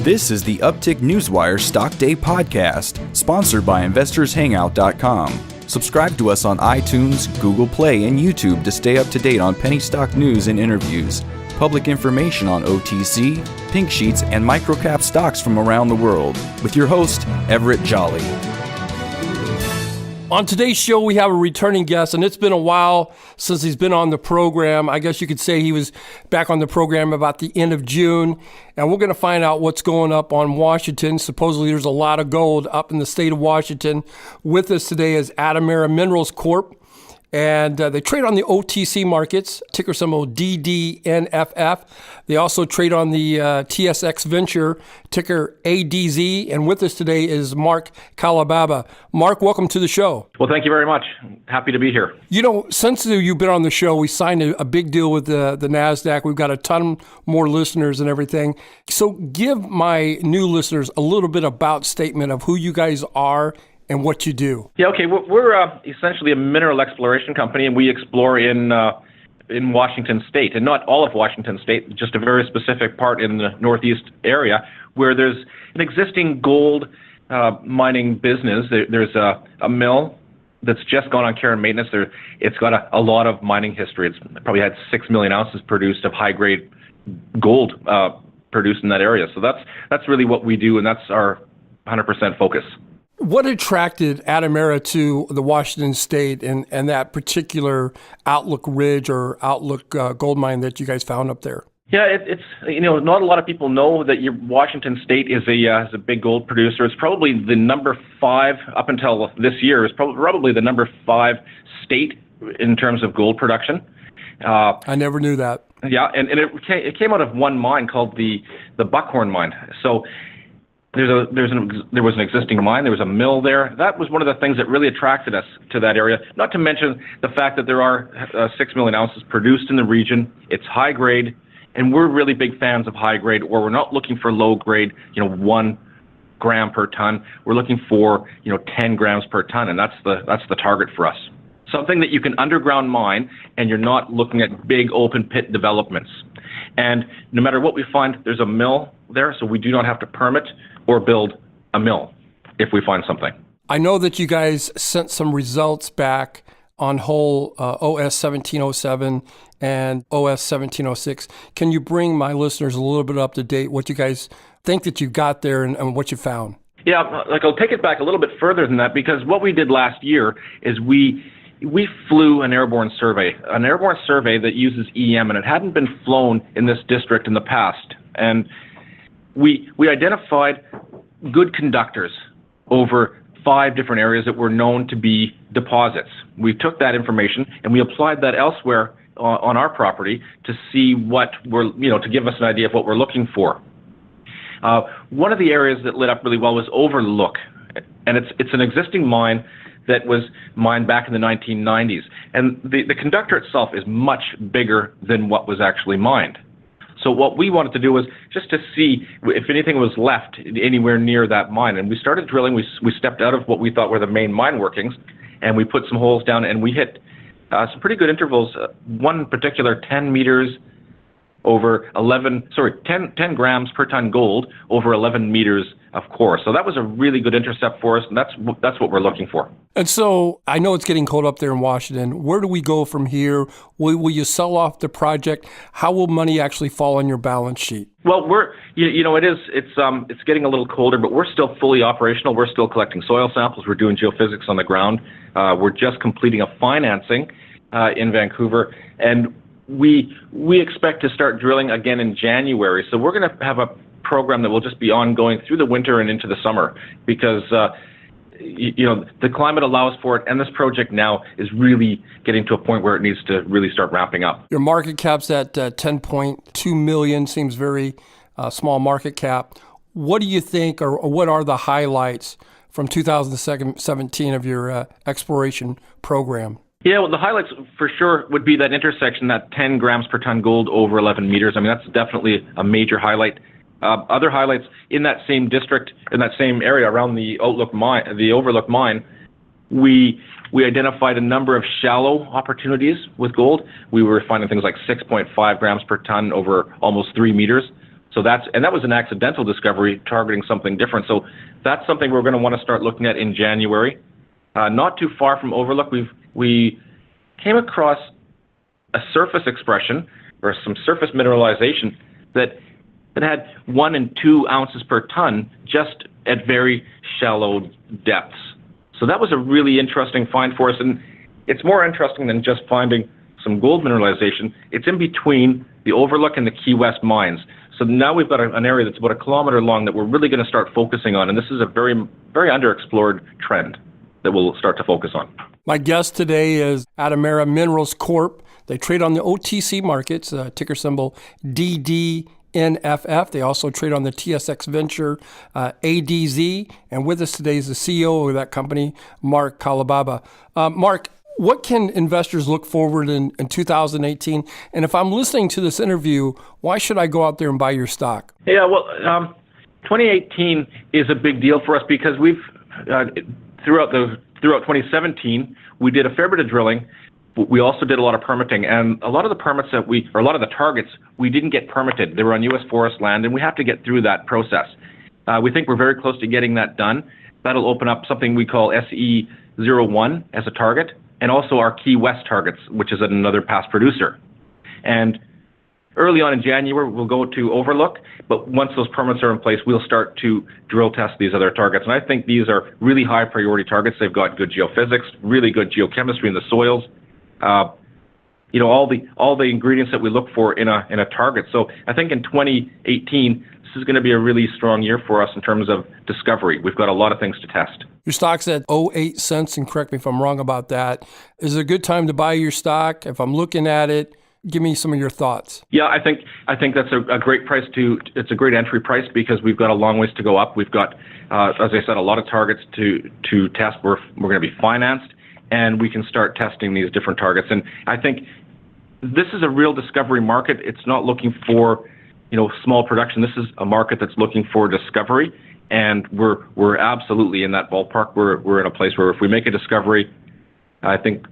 This is the Uptick Newswire Stock Day podcast, sponsored by InvestorsHangout.com. Subscribe to us on iTunes, Google Play, and YouTube to stay up to date on penny stock news and interviews, public information on OTC, pink sheets, and microcap stocks from around the world, with your host, Everett Jolly. On today's show, we have a returning guest, and it's been a while since he's been on the program. I guess you could say he was back on the program about the end of June, and we're going to find out what's going up on Washington. Supposedly, there's a lot of gold up in the state of Washington. With us today is Adamera Minerals Corp, and they trade on the OTC markets, ticker symbol DDNFF. They also trade on the TSX Venture, ticker ADZ. And with us today is Mark Kolebaba. Mark, welcome to the show. Well, thank you very much. Happy to be here. You know, since you've been on the show, we signed a big deal with the NASDAQ. We've got a ton more listeners and everything. So give my new listeners a little bit about statement of who you guys are and what you do. Yeah, okay. We're essentially a mineral exploration company, and we explore in Washington State, and not all of Washington State, just a very specific part in the Northeast area where there's an existing gold mining business. There's a mill that's just gone on care and maintenance. It's got a lot of mining history. It's probably had 6 million ounces produced of high-grade gold produced in that area. So that's really what we do, and that's our 100% focus. What attracted Adamera to the Washington State and that particular Outlook Ridge or Outlook gold mine that you guys found up there? Yeah, it's not a lot of people know that Washington State is a big gold producer. It's probably the number 5 up until this year. Is probably the number 5 state in terms of gold production. I never knew that. Yeah, and it came out of one mine called the Buckhorn mine. So there was an existing mine. There was a mill there. That was one of the things that really attracted us to that area. Not to mention the fact that there are 6 million ounces produced in the region. It's high grade, and we're really big fans of high grade. Or we're not looking for low grade, 1 gram per ton. We're looking for 10 grams per ton, and that's the target for us. Something that you can underground mine, and you're not looking at big open pit developments. And no matter what we find, there's a mill there, so we do not have to permit or build a mill if we find something. I know that you guys sent some results back on hole OS 1707 and OS 1706. Can you bring my listeners a little bit up to date what you guys think that you got there and what you found? Yeah, I'll take it back a little bit further than that, because what we did last year is we flew an airborne survey that uses EM, and it hadn't been flown in this district in the past. And we identified good conductors over 5 different areas that were known to be deposits. We took that information and we applied that elsewhere on our property to see to give us an idea of what we're looking for. One of the areas that lit up really well was Overlook, and it's an existing mine that was mined back in the 1990s. And the conductor itself is much bigger than what was actually mined. So what we wanted to do was just to see if anything was left anywhere near that mine. And we started drilling. We stepped out of what we thought were the main mine workings, and we put some holes down, and we hit some pretty good intervals. One particular 10 meters over 10 grams per ton gold over 11 meters of core. So that was a really good intercept for us, and that's what we're looking for. And so I know it's getting cold up there in Washington. Where do we go from here? Will you sell off the project? How will money actually fall on your balance sheet? Well, it's getting a little colder, but we're still fully operational. We're still collecting soil samples. We're doing geophysics on the ground. We're just completing a financing in Vancouver, and we expect to start drilling again in January. So we're going to have a program that will just be ongoing through the winter and into the summer, because the climate allows for it, and this project now is really getting to a point where it needs to really start ramping up. Your market cap's at 10.2 million, seems very small market cap. What do you think, or what are the highlights from 2017 of your exploration program? Yeah, well, the highlights for sure would be that intersection, that 10 grams per ton gold over 11 meters. I mean, that's definitely a major highlight. Other highlights in that same district, in that same area around the Overlook mine, we identified a number of shallow opportunities with gold. We were finding things like 6.5 grams per ton over almost 3 meters. So that was an accidental discovery targeting something different. So that's something we're going to want to start looking at in January. Not too far from Overlook, we came across a surface expression or some surface mineralization that had 1 and 2 ounces per ton just at very shallow depths. So that was a really interesting find for us, and it's more interesting than just finding some gold mineralization. It's in between the Overlook and the Key West mines. So now we've got an area that's about 1 kilometer long that we're really going to start focusing on, and this is a very, very underexplored trend that we'll start to focus on. My guest today is Adamera Minerals Corp. They trade on the OTC markets, ticker symbol DDNFF. They also trade on the TSX Venture ADZ. And with us today is the CEO of that company, Mark Kolebaba. Mark, what can investors look forward in 2018? And if I'm listening to this interview, why should I go out there and buy your stock? Yeah, well, 2018 is a big deal for us because we've throughout 2017 we did a fair bit of drilling. We also did a lot of permitting, and a lot of the permits a lot of the targets we didn't get permitted. They were on U.S. forest land, and we have to get through that process. We think we're very close to getting that done. That'll open up something we call SE01 as a target, and also our Key West targets, which is another past producer. And early on in January, we'll go to Overlook, but once those permits are in place, we'll start to drill test these other targets. And I think these are really high priority targets. They've got good geophysics, really good geochemistry in the soils, all the ingredients that we look for in a target. So I think in 2018, this is going to be a really strong year for us in terms of discovery. We've got a lot of things to test. Your stock's at 08 cents, and correct me if I'm wrong about that. Is it a good time to buy your stock? If I'm looking at it, give me some of your thoughts. Yeah, I think that's a great price it's a great entry price because we've got a long ways to go up. We've got, as I said, a lot of targets to test. We're going to be financed, and we can start testing these different targets. And I think this is a real discovery market. It's not looking for, small production. This is a market that's looking for discovery, and we're absolutely in that ballpark. We're in a place where if we make a discovery, I think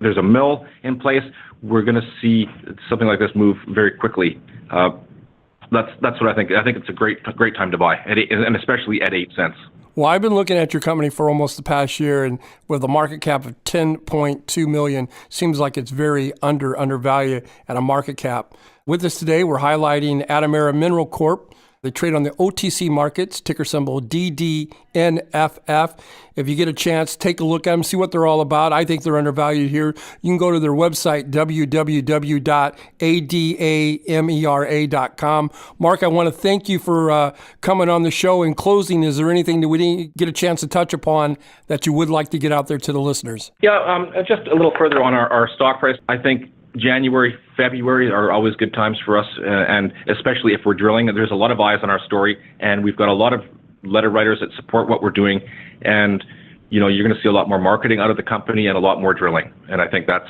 there's a mill in place. We're going to see something like this move very quickly. That's what I think. I think it's a great time to buy, and especially at 8 cents. Well, I've been looking at your company for almost the past year, and with a market cap of $10.2 million, seems like it's very undervalued at a market cap. With us today, we're highlighting Adamera Mineral Corp. They trade on the OTC markets, ticker symbol DDNFF. If you get a chance, take a look at them, see what they're all about. I think they're undervalued here. You can go to their website, www.adamera.com. Mark, I want to thank you for coming on the show. In closing, is there anything that we didn't get a chance to touch upon that you would like to get out there to the listeners? Yeah, just a little further on our stock price. I think January, February are always good times for us, and especially if we're drilling. There's a lot of eyes on our story, and we've got a lot of letter writers that support what we're doing. And, you're going to see a lot more marketing out of the company and a lot more drilling. And I think that's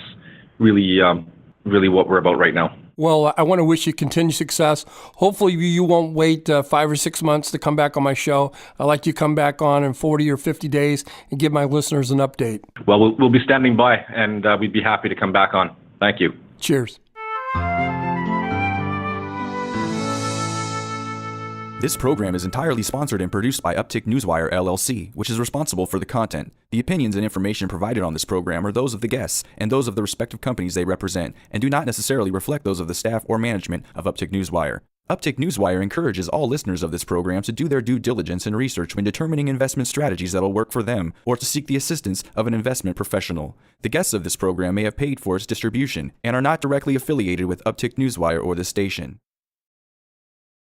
really what we're about right now. Well, I want to wish you continued success. Hopefully you won't wait 5 or 6 months to come back on my show. I'd like you to come back on in 40 or 50 days and give my listeners an update. Well, we'll be standing by, and we'd be happy to come back on. Thank you. Cheers. This program is entirely sponsored and produced by Uptick Newswire, LLC, which is responsible for the content. The opinions and information provided on this program are those of the guests and those of the respective companies they represent, and do not necessarily reflect those of the staff or management of Uptick Newswire. Uptick Newswire encourages all listeners of this program to do their due diligence and research when determining investment strategies that will work for them, or to seek the assistance of an investment professional. The guests of this program may have paid for its distribution and are not directly affiliated with Uptick Newswire or this station.